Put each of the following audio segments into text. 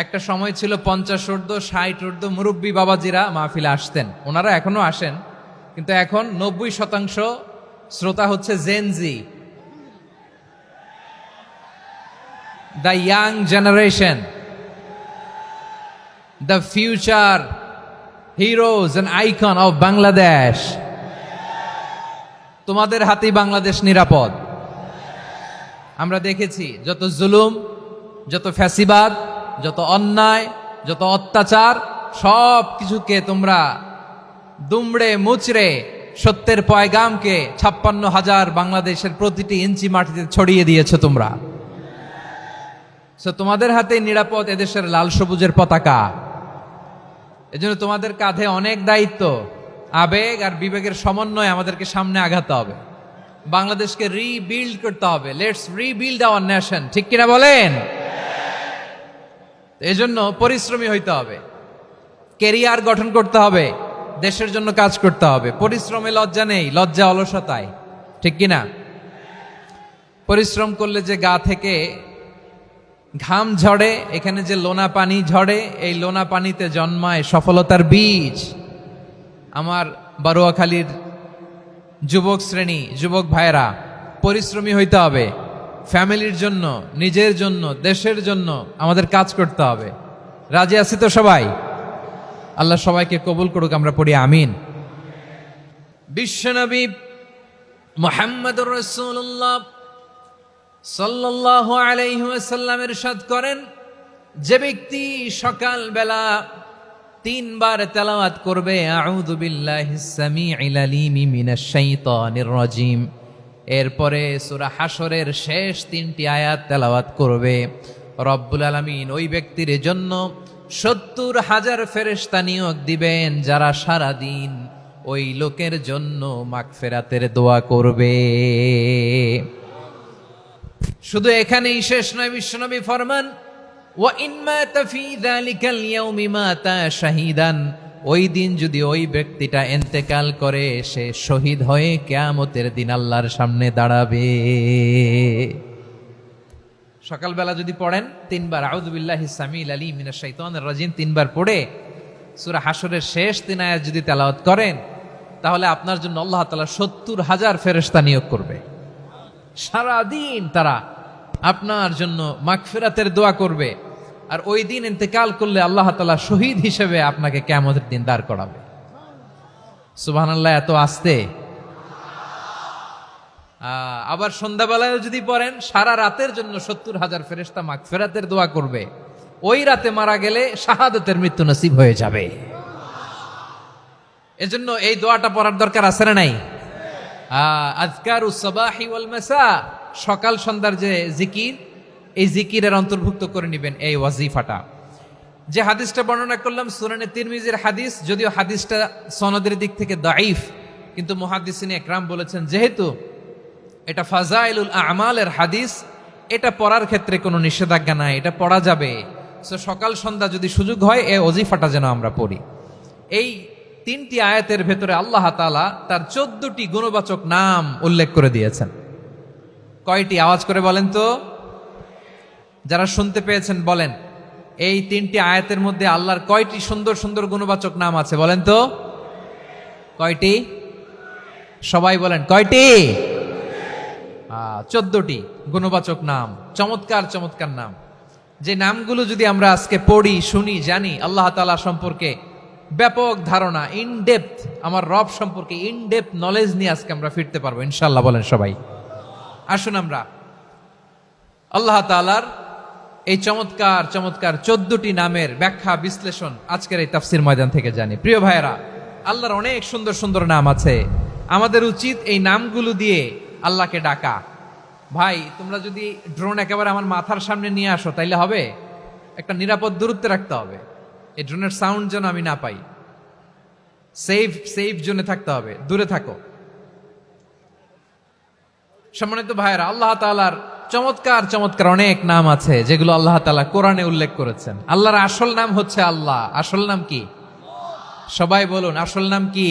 একটা সময় ছিল 50 ঊর্ধ্ব 60 ঊর্ধ্ব মুরব্বী বাবাজিরা মাহফিলে আসতেন, ওনারা এখনো আসেন, কিন্তু এখন 90% শ্রোতা হচ্ছে Gen Z, the young generation, the future heroes and icon of Bangladesh. তোমাদের হাতেই বাংলাদেশ নিরাপদ। আমরা দেখেছি যত জুলুম, যত ফ্যাসিবাদ, যত অন্যায়, যত অত্যাচার, সব কিছুকে তোমরা দুমড়ে মুচড়ে সত্যের পয়গামকে 56,000 বাংলাদেশের প্রতিটি ইঞ্চি মাটিতে ছড়িয়ে দিয়েছো তোমরা। তোমাদের হাতে নিরাপদ এদেশের লাল সবুজের পতাকা। এজন্য তোমাদের কাঁধে অনেক দায়িত্ব, আবেগ আর বিবেকের সমন্বয়ে আমাদেরকে সামনে আগাতে হবে, বাংলাদেশকে রিবিল্ড করতে হবে। লেটস রিবিল্ড আওয়ার নেশন, ঠিক কিনা বলেন? এজন্য পরিশ্রমী হইতে হবে, কেরিয়ার গঠন করতে হবে, দেশের জন্য কাজ করতে হবে। পরিশ্রমে লজ্জা নেই, লজ্জা অলসতায়, ঠিক কিনা? পরিশ্রম করলে যে গা থেকে ঘাম ঝরে, এখানে যে লোনা পানি ঝরে, এই লোনা পানিতে জন্মায় সফলতার বীজ। আমার বারোয়াখালীর যুবক শ্রেণী, যুবক ভাইয়েরা, পরিশ্রমী হইতে হবে, ফ্যামিলির জন্য, নিজের জন্য, দেশের জন্য আমাদের কাজ করতে হবে। রাজি আছি তো সবাই? আল্লাহ সবাইকে কবুল করুক, আমরা পড়ি আমিন। বিশ্বনবী মুহাম্মদুর রাসূলুল্লাহ সাল্লাল্লাহু আলাইহি ওয়াসাল্লাম ইরশাদ করেন, যে ব্যক্তি সকালবেলা 3 বার তেলাওয়াত করবে আউযু বিল্লাহিস সামিউল আলিম মিনাশ শাইতানির রাজিম, এরপরে সূরা হাশরের শেষ 3টি আয়াত তেলাওয়াত করবে, রব্বুল আলামিন ওই ব্যক্তির জন্য 70,000 ফেরেশতা নিয়োগ দিবেন, যারা সারা দিন ওই লোকের জন্য মাগফিরাতের দোয়া করবে। শুধু এখানেই শেষ নয়, বিশ্বনবী ফরমান, ওয়া ইন মাতা ফি যালিকাল ইয়াউমি মাতা শাহীদান, ওই দিন যদি ওই ব্যক্তিটা ইন্তেকাল করে, সে শহীদ হয়ে কিয়ামতের দিন আল্লাহর সামনে দাঁড়াবে। সকালবেলা যদি পড়েন 3 বার আউযু বিল্লাহিস সামিউল আলিম মিনাশ শাইতানির রাজিম 3 বার পড়ে সূরা হাশরের শেষ 3 আয়াত যদি তেলাওয়াত করেন, তাহলে আপনার জন্য আল্লাহ তাআলা 70,000 ফেরেশতা নিয়োগ করবে। সারা দিন তারা আপনার জন্য মাগফিরাতের দোয়া করবে, আর ওই দিন ইন্তেকাল করলে আল্লাহ তাআলা শহীদ হিসেবে আপনাকে কিয়ামতের দিন দাঁড় করাবে। সুবহানাল্লাহ, এত আস্তে। আবার সন্ধ্যাবেলায় যদি পড়েন, সারা রাতের জন্য 70,000 ফেরেশতা মাগফিরাতের দোয়া করবে। ওই রাতে মারা গেলে শাহাদাতের মৃত্যু নসিব হয়ে যাবে। এজন্য এই দোয়াটা পড়ার দরকার আছে না নাই? আযকারুস সাবাহি ওয়াল মাসা, সকাল সন্ধ্যার যে জিকির, এই জিকিরের অন্তর্ভুক্ত করে নেবেন এই ওয়াজিফাটা। যে হাদিসটা বর্ণনা করলাম সুনানে তিরমিজির হাদিস, যদিও হাদিসটা সনদের দিক থেকে দাঈফ, কিন্তু মুহাদ্দিসিন ইকরাম বলেছেন যেহেতু এটা ফাজাইলুল আমালের হাদিস, এটা পড়ার ক্ষেত্রে কোনো নিষেধাজ্ঞা নাই, এটা পড়া যাবে। সো সকাল সন্ধ্যা যদি সুযোগ হয় এই ওয়াজিফাটা যেন আমরা পড়ি। এই 3টি আয়াতের ভেতরে আল্লাহ তাআলা তার 14টি গুণবাচক নাম উল্লেখ করে দিয়েছেন। কয়টি? আওয়াজ করে বলেন তো, যারা শুনতে পেয়েছেন বলেন, এই 3টি আয়াতের মধ্যে আল্লাহর কয়টি সুন্দর সুন্দর গুণবাচক নাম আছে বলেন তো? কয়টি? সবাই বলেন, কয়টি? 14টি গুণবাচক নাম, চমৎকার চমৎকার নাম। যে নামগুলো যদি আমরা আজকে পড়ি, শুনি, জানি, আল্লাহ তাআলা সম্পর্কে ব্যাপক ধারণা, ইনডেপথ, আমার রব সম্পর্কে ইনডেপথ নলেজ নিয়ে আজকে আমরা ফিরতে পারবো ইনশাআল্লাহ। বলেন সবাই। আসুন আমরা আল্লাহ তাআলার এই চমৎকার চমৎকার 14টি নামের ব্যাখ্যা বিশ্লেষণ আজকের এই তাফসীর ময়দান থেকে জানি। প্রিয় ভাইয়েরা, আল্লাহর অনেক সুন্দর সুন্দর নাম আছে, আমাদের উচিত এই নামগুলো দিয়ে আল্লাহকে ডাকা। ভাই, তোমরা যদি ড্রোন একেবারে আমার মাথার সামনে নিয়ে আসো তাইলে হবে? একটা নিরাপদ দূরত্বে রাখতে হবে, এই ড্রোনের সাউন্ড যেন আমি না পাই। সেফ জোনে থাকতে হবে, দূরে থাকো। সম্মানিত ভাইয়েরা, আল্লাহ তাআলার চমৎকার চমৎকার অনেক নাম আছে যেগুলো আল্লাহ তাআলা কোরআনে উল্লেখ করেছেন। আল্লাহর আসল নাম হচ্ছে আল্লাহ। আসল নাম কি? সবাই বলুন, আসল নাম কি?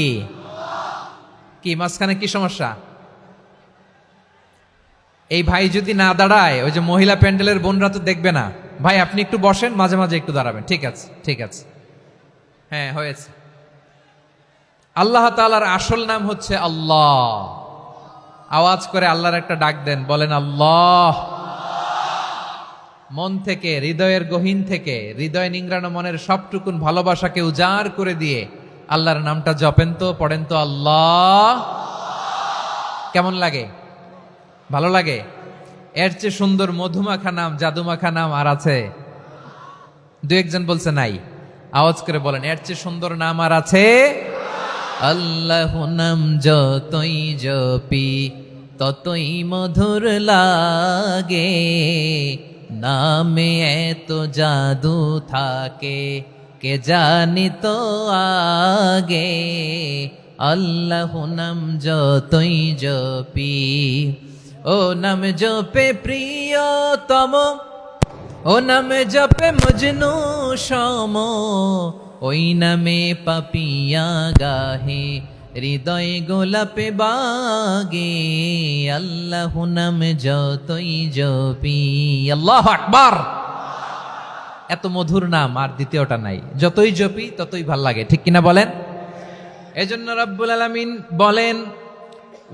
কি মাঝখানে কি সমস্যা? এই ভাই যদি না দাঁড়ায়, ওই যে মহিলা প্যান্ডেলের বোনরা তো দেখবে না, ভাই আপনি একটু বসেন, মাঝে মাঝে একটু দাঁড়াবেন। ঠিক আছে, ঠিক আছে, হ্যাঁ হয়েছে। আল্লাহ তাআলার আসল নাম হচ্ছে আল্লাহ। আওয়াজ করে আল্লাহর একটা ডাক দেন, বলেন আল্লাহ। মন থেকে, হৃদয়ের গহীন থেকে, হৃদয় নিংড়ানো মনের সবটুকুন ভালোবাসাকে উজাড় করে দিয়ে আল্লাহর নামটা জপেন তো, পড়েন তো আল্লাহ। কেমন লাগে? ভালো লাগে? এর চেয়ে সুন্দর মধুমাখা নাম, জাদুমাখা নাম আর আছে? দু একজন বলছে নাই। আওয়াজ করে বলেন, এর চেয়ে সুন্দর নাম আর আছে? আল্লাহ নাম যতই জপি ততই মধুর লাগে, নামে এত জাদু থাকে কে জানি তো আগে। আল্লাহ নাম যতই জপি, ও নাম জপে প্রিয়তম, ও নামে জপে মজনু সম, ওই নামে পাপিয়া গাহে হৃদয় গোলাপে বাগে। আল্লাহ নাম যতই জপি, আল্লাহু আকবার। এত মধুর নাম আর দ্বিতীয়টা নাই, যতই জপি ততই ভাল লাগে, ঠিক কিনা বলেন? এজন্য রব্বুল আলামিন বলেন,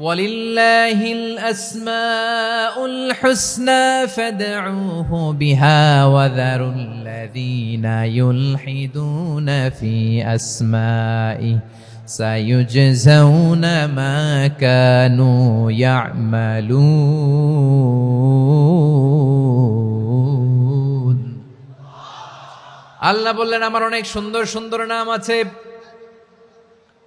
ওয়ালিল্লাহিল আসমাউল হুসনা ফাদউহু বিহা ওয়া যারুল্লাযীনা ইউলহিদুনা ফি আসমাই সায়ুজজাউনা মা কানু ইয়ামালুন। আল্লাহ বললেন, আমার অনেক সুন্দর সুন্দর নাম আছে,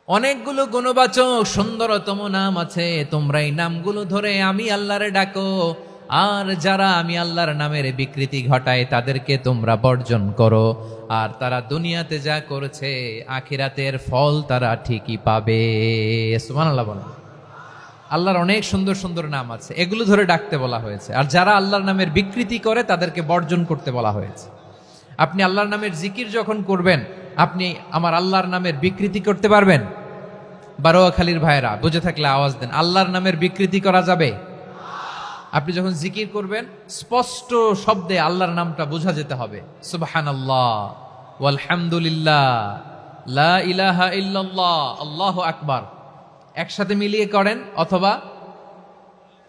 অনেকগুলো গুণবাচক সুন্দরতম নাম আছে। তোমরা এই নামগুলো ধরে আমি আল্লাহরে ডাকো, আর যারা আমি আল্লাহর নামের বিকৃতি ঘটায় তাদেরকে তোমরা বর্জন করো। আর তারা দুনিয়াতে যা করেছে আখিরাতের ফল তারা ঠিকই পাবে। সুবহানাল্লাহ বলেন। আল্লাহর অনেক সুন্দর সুন্দর নাম আছে, এগুলো ধরে ডাকতে বলা হয়েছে। আর যারা আল্লাহর নামের বিকৃতি করে তাদেরকে বর্জন করতে বলা হয়েছে। আপনি আল্লাহর নামের জিকির যখন করবেন, আপনি আমার আল্লাহর নামের বিকৃতি করতে পারবেন? বারোয়াখালীর ভাইরা বুঝে থাকলে আওয়াজ দেন, আল্লাহর নামের বিকৃতি করা যাবে? আপনি যখন জিকির করবেন স্পষ্ট শব্দে আল্লাহর নামটা বোঝা যেতে হবে। সুবহানাল্লাহ, ওয়ালহামদুলিল্লাহ, লা ইলাহা ইল্লাল্লাহ, আল্লাহু আকবার। একসাথে মিলিয়ে করেন অথবা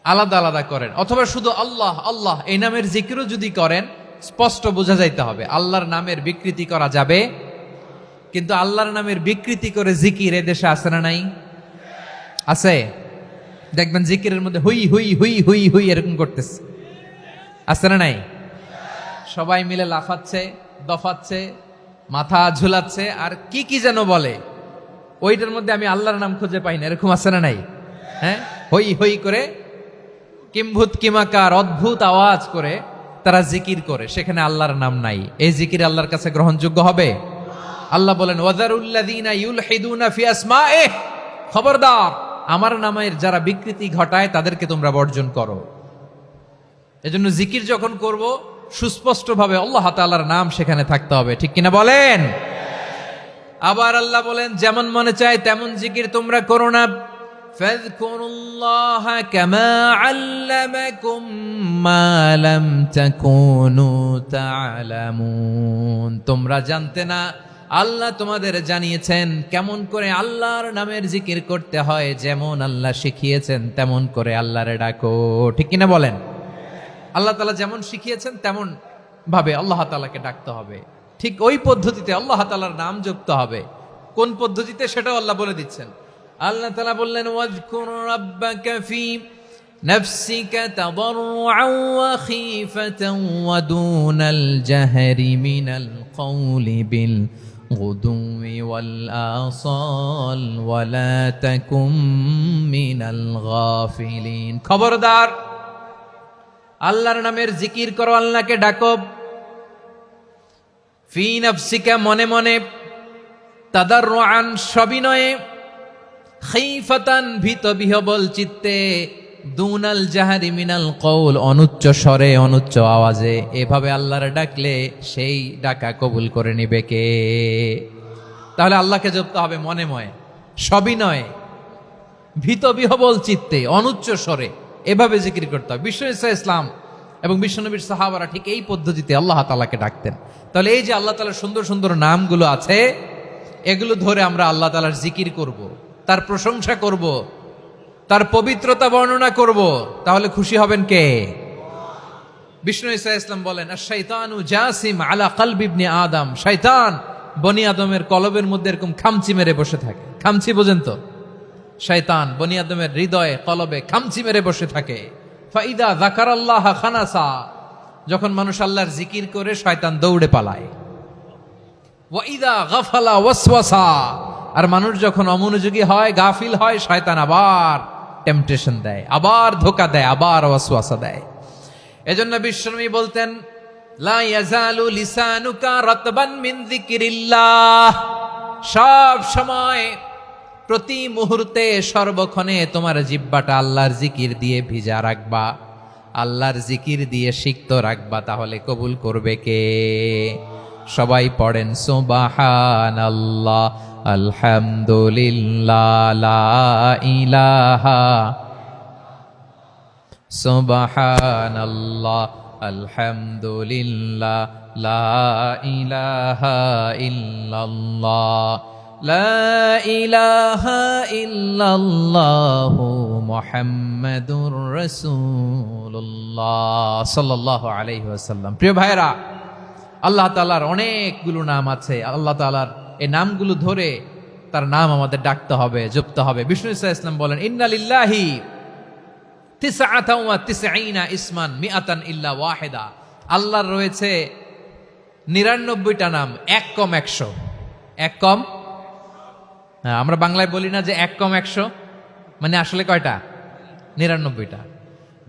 আলাদা আলাদা করেন, অথবা শুধু আল্লাহ আল্লাহ এই নামের জিকিরও যদি করেন স্পষ্ট বোঝা যাইতে হবে। আল্লাহর নামের বিকৃতি করা যাবে, কিন্তু আল্লাহর নামের বিকৃতি করে জিকির এদেশে আছে না নাই? আছে। দেখবেন জিকিরের মধ্যে হুই হুই হুই হুই হুই এরকম করতেছে, আছে না নাই? সবাই মিলে লাফাচ্ছে, দফাচ্ছে, মাথা ঝুলাচ্ছে, আর কি কি যেন বলে, ওইটার মধ্যে আমি আল্লাহর নাম খুঁজে পাই না, এরকম আছে না নাই? হ্যাঁ, হই হই করে কিম্ভূত কিমাকার অদ্ভুত আওয়াজ করে তারা জিকির করে, সেখানে আল্লাহর নাম নাই। এই জিকির আল্লাহর কাছে গ্রহণযোগ্য হবে? আল্লাহ বলেন, ওয়াযারুল্লাযীনা ইউলহিদুনা ফি আসমাইহি, খবরদার আমার নামের যারা বিকৃতি ঘটায় তাদেরকে তোমরা বর্জন করো। এজন্য জিকির যখন করব সুস্পষ্টভাবে আল্লাহ তাআলার নাম সেখানে থাকতে হবে, ঠিক কিনা বলেন? আবার আল্লাহ বলেন, যেমন মনে চায় তেমন জিকির তোমরা করো না। ফাযকুরুল্লাহা কামা আল্লামাকুম মা লাম তাকুনু তা'লামুন। তোমরা জানতে না, আল্লাহ তোমাদের জানিয়েছেন কেমন করে আল্লাহর নামের জিকির করতে হয়। যেমন আল্লাহ শিখিয়েছেন তেমন করে আল্লাহরে ডাকো, ঠিক কিনা বলেন? আল্লাহ তাআলা যেমন শিখিয়েছেন তেমন ভাবে আল্লাহ তাআলাকে ডাকতে হবে, ঠিক ওই পদ্ধতিতে আল্লাহ তাআলার নাম যুক্ত হবে। কোন পদ্ধতিতে সেটাও আল্লাহ বলে দিচ্ছেন। আল্লাহ তাআলা বললেন, ওয়াযকুর রাব্বাকা ফি নাফসিকা তাদাররুআন ওয়া খীফাতান ওয়া দুনাল জাহরি মিনাল কওলি বিল গুদুই ওয়াল আসাল ওয়া লা তাকুম মিনাল গাফিলিন। খবরদার আল্লাহর নামের জিকির করো, আল্লাহকে ডাকো। ফি নাফসিকা মনে মনে, তাদাররুআন সবিনয়ে, খীফাতান ভীত বিহবল চিত্তে, দুনাল জাহারি মিনাল কওল অনুচ্চ স্বরে অনুচ্চ আওয়াজে। এভাবে আল্লাহর ডাকলে সেই ডাকা কবুল করে নিবে কে? তাহলে আল্লাহকে জপতে হবে মনে মনে, সবিনয়ে, ভীত বিহবল চিত্তে, অনুচ্চ স্বরে, এভাবে জিকির করতে হবে। বিশ্ব ইসলাম এবং বিশ্বনবীর সাহাবারা ঠিক এই পদ্ধতিতে আল্লাহ তাআলাকে ডাকতেন। তাহলে এই যে আল্লাহ তাআলার সুন্দর সুন্দর নামগুলো আছে, এগুলো ধরে আমরা আল্লাহ তাআলার জিকির করব, তার প্রশংসা করব, তার পবিত্রতা বর্ণনা করব, তাহলে খুশি হবেন কে? বিষ্ণু ঈসা ইসলাম বলেন, আশ-শাইতানু জাসিম আলা কলবি ইবনে আদম, শয়তান বনি আদমের কলবের মধ্যে এরকম খামচি মেরে বসে থাকে। খামচি বোঝেন তো? শয়তান বনি আদমের হৃদয়ে কলবে খামচি মেরে বসে থাকে। ফাইদা যাকারাল্লাহ খানাসা, যখন মানুষ আল্লাহর জিকির করে শয়তান দৌড়ে পালায়। ওয়াইদা গাফালা ওয়াসওয়াসা, আর মানুষ যখন অমনোযোগী হয়, গাফিল হয়, শয়তান আবার টেম্পটেশন দেয়, আবার ধোঁকা দেয়, আবার ওয়াসওয়াসা দেয়। এজন্য বিশ্বনবী বলতেন, লা ইয়াজালু লিসানুকা রাতবান মিন যিকরিল্লাহ, সব সময় প্রতি মুহূর্তে সর্বক্ষণে তোমার জিহ্বাটা আল্লাহর জিকির দিয়ে ভিজা রাখবা, আল্লাহর জিকির দিয়ে সিক্ত রাখবা, তাহলে কবুল করবে কে? সবাই পড়েন সুবহানাল্লাহ, আলহামদুলিল্লাহ, লা ইলাহা, সুবহানাল্লাহ, আলহামদুলিল্লাহ, লা ইলাহা ইল্লাল্লাহ, লা ইলাহা ইল্লাল্লাহু মুহাম্মাদুর রাসূলুল্লাহ সাল্লাল্লাহু আলাইহি ওয়াসাল্লাম। প্রিয় ভাইরা, আল্লাহ তাআলার অনেকগুলো নাম আছে। আল্লাহ তাআলার এই নামগুলো ধরে তার নাম আমাদের ডাকতে হবে, জপতে হবে। বিষ্ণু ঈসা ইসলাম বলেন, ইন্না লিল্লাহি 99 ইসমান মিআতান ইল্লা ওয়াহিদা, আল্লাহর রয়েছে 99টা নাম, এক কম 100। এক কম, আমরা বাংলায় বলি না যে এক কম 100, মানে আসলে কয়টা? 99টা।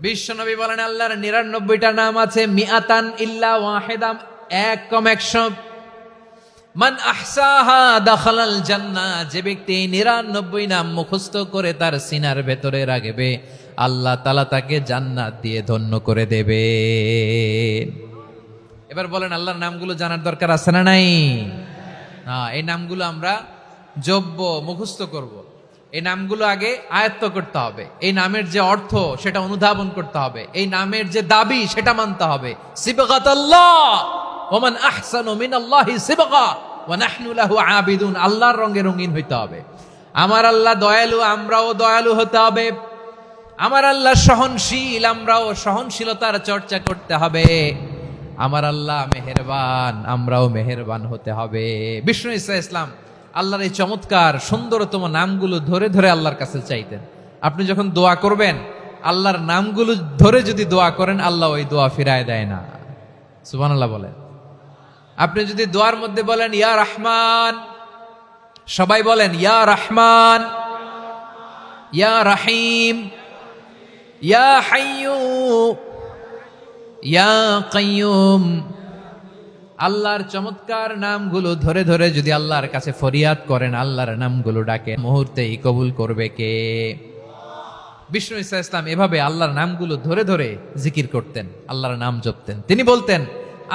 বিশ্বনবী বলেন, আল্লাহর 99টা নাম আছে, মিআতান ইল্লা ওয়াহিদা, এক কম 100। মান আহসাহা দাখালাল জান্নাহ, যে ব্যক্তি 99 নাম মুখস্থ করে তার সিনার ভেতরে রাখবে, আল্লাহ তাআলা তাকে জান্নাত দিয়ে ধন্য করে দেবে। এবার বলেন, আল্লাহর নামগুলো জানার দরকার আছে না নাই? এই নামগুলো আমরা জপব, মুখস্থ করব। এই নামগুলো আগে আয়ত্ত করতে হবে। এই নামের যে অর্থ সেটা অনুধাবন করতে হবে। এই নামের যে দাবি সেটা মানতে হবে। সিবগাতাল্লাহ ওয়া মান আহসানু মিনাল্লাহি সিবগা ওয়া নাহনু লাহু আবিদুন, আল্লাহর রঙে রঙিন হইতে হবে। আমার আল্লাহ দয়ালু, আমরাও দয়ালু হতে হবে। আমার আল্লাহ সহনশীল, আমরাও সহনশীলতার চর্চা করতে হবে। আমার আল্লাহ মেহেরবান, আমরাও মেহেরবান হতে হবে। বিষ্ণু ঈসা ইসলাম আল্লাহর এই চমৎকার সুন্দরতম নামগুলো ধরে ধরে আল্লাহর কাছে চাইতেন। আপনি যখন দোয়া করবেন, আল্লাহর নামগুলো ধরে যদি দোয়া করেন, আল্লাহ ওই দোয়া ফিরায় দেয় না। সুবহানাল্লাহ বলেন। আপনি যদি দোয়ার মধ্যে বলেন ইয়া রহমান, সবাই বলেন ইয়া রহমান, ইয়া রহিম, ইয়া হাইয়্যু, ইয়া কাইয়্যুম, আল্লাহর চমৎকার নামগুলো ধরে ধরে যদি আল্লাহর কাছে ফরিয়াদ করেন, আল্লাহর নামগুলো ডাকে, মুহূর্তেই কবুল করবে কে? বিষ্ণু ঈসা ইসলাম এভাবে আল্লাহর নামগুলো ধরে ধরে জিকির করতেন, আল্লাহর নাম জপতেন। তিনি বলতেন,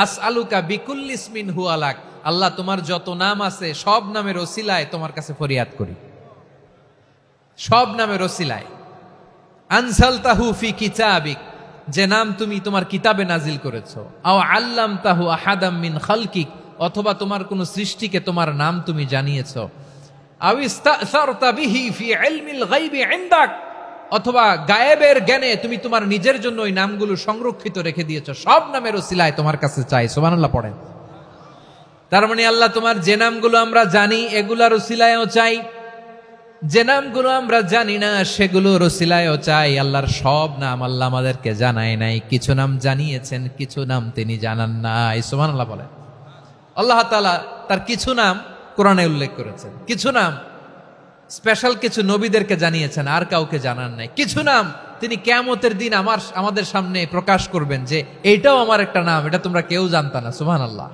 আসআলুকা বিকুল্লি ইসমিন হুয়া লাক, আল্লাহ তোমার যত নাম আছে সব নামের ওসিলায় তোমার কাছে ফরিয়াদ করি, সব নামের ওসিলায়। আনসালতাহু ফি কিতাবিক, যে নাম তুমি তোমার কিতাবে নাজিল করেছো। আও আল্লামতাহু আহাদাম মিন খালকিক, অথবা তোমার কোন সৃষ্টিকে তোমার নাম তুমি জানিয়েছো। আও ইস্তাসারতা বিহি ফি ইলমিল গায়বি ইনদাক, অথবা গায়েবের জ্ঞানে তুমি তোমার নিজের জন্য ওই নামগুলো সংরক্ষিত রেখে দিয়েছো। সব নামের ওসিলায় তোমার কাছে চাই। সুবহানাল্লাহ পড়েন। তার মানে আল্লাহ তোমার যে নামগুলো আমরা জানি এগুলার ওসিলায়ও চাই, যে নামগুলো আমরা জানি না সেগুলোর ওসিলায়ও চাই। আল্লাহর সব নাম আল্লাহ আমাদেরকে জানায় নাই, কিছু নাম জানিয়েছেন, কিছু নাম তিনি জানান নাই। সুবহানাল্লাহ বলেন। আল্লাহ তাআলা তার কিছু নাম কোরআনে উল্লেখ করেছেন, কিছু নাম স্পেশাল কিছু নবীদেরকে জানিয়েছেন, আর কাউকে জানান নাই। কিছু নাম তিনি কিয়ামতের দিন আমাদের সামনে প্রকাশ করবেন যে এইটাও আমার একটা নাম, এটা তোমরা কেউ জানতা না। সুবহানাল্লাহ,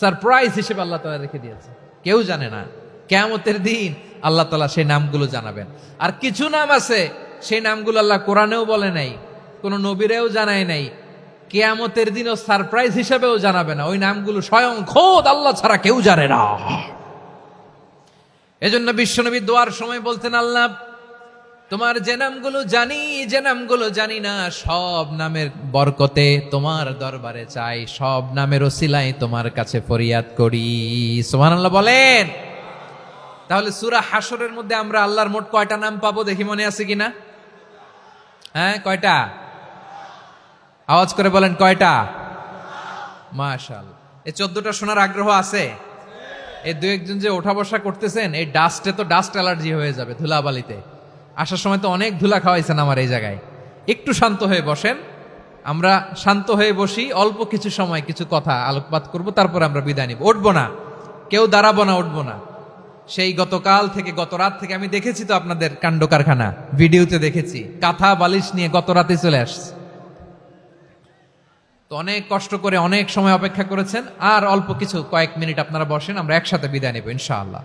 সারপ্রাইজ হিসেবে আল্লাহ তাআলা রেখে দিয়েছে, কেউ জানে না। কিয়ামতের দিন আল্লাহ তাআলা সেই নামগুলো জানাবেন। আর কিছু নাম আছে সেই নামগুলো আল্লাহ কোরআনেও বলে নাই, কোন নবীরেও জানায় নাই, কিয়ামতের দিনও সারপ্রাইজ হিসেবেও জানাবে না। ওই নামগুলো স্বয়ং খোদ আল্লাহ ছাড়া কেউ জানে না। এজন্য বিশ্বনবী দোয়ার সময় বলতেন, আল্লাহ তোমার যে নামগুলো জানি, যে নামগুলো জানি না, সব নামের বরকতে তোমার দরবারে চাই, সব নামের ওসিলায় তোমার কাছে ফরিয়াদ করি। সুবহানাল্লাহ বলেন। তাহলে সূরা হাশরের মধ্যে আমরা আল্লাহর মোট কয়টা নাম পাবো দেখি, মনে আছে কিনা? হ্যাঁ, কয়টা? আওয়াজ করে বলেন, কয়টা? মাশাআল্লাহ। এই 14টা শোনার আগ্রহ আছে? এই দু একজন যে ওঠা বসা করতেছেন, এই ডাস্টে তো ডাস্ট অ্যালার্জি হয়ে যাবে, ধুলাবালিতে আসার সময় তো অনেক ধুলা খাওয়াইছেন আমার এই জায়গায়। একটু শান্ত হয়ে বসেন, আমরা শান্ত হয়ে বসি, অল্প কিছু সময় কিছু কথা আলোকপাত করব, তারপর আমরা বিদায় নিব। উঠবো না, কেউ দাঁড়াবো না, উঠবো না। সেই গতকাল থেকে, গত রাত থেকে আমি দেখেছি তো আপনাদের কাণ্ড কারখানা, ভিডিওতে দেখেছি, কাঁথা বালিশ নিয়ে গত রাতে চলে আসছে। তো অনেক কষ্ট করে অনেক সময় অপেক্ষা করেছেন, আর অল্প কিছু কয়েক মিনিট আপনারা বসেন, আমরা একসাথে বিদায় নেব ইনশাআল্লাহ।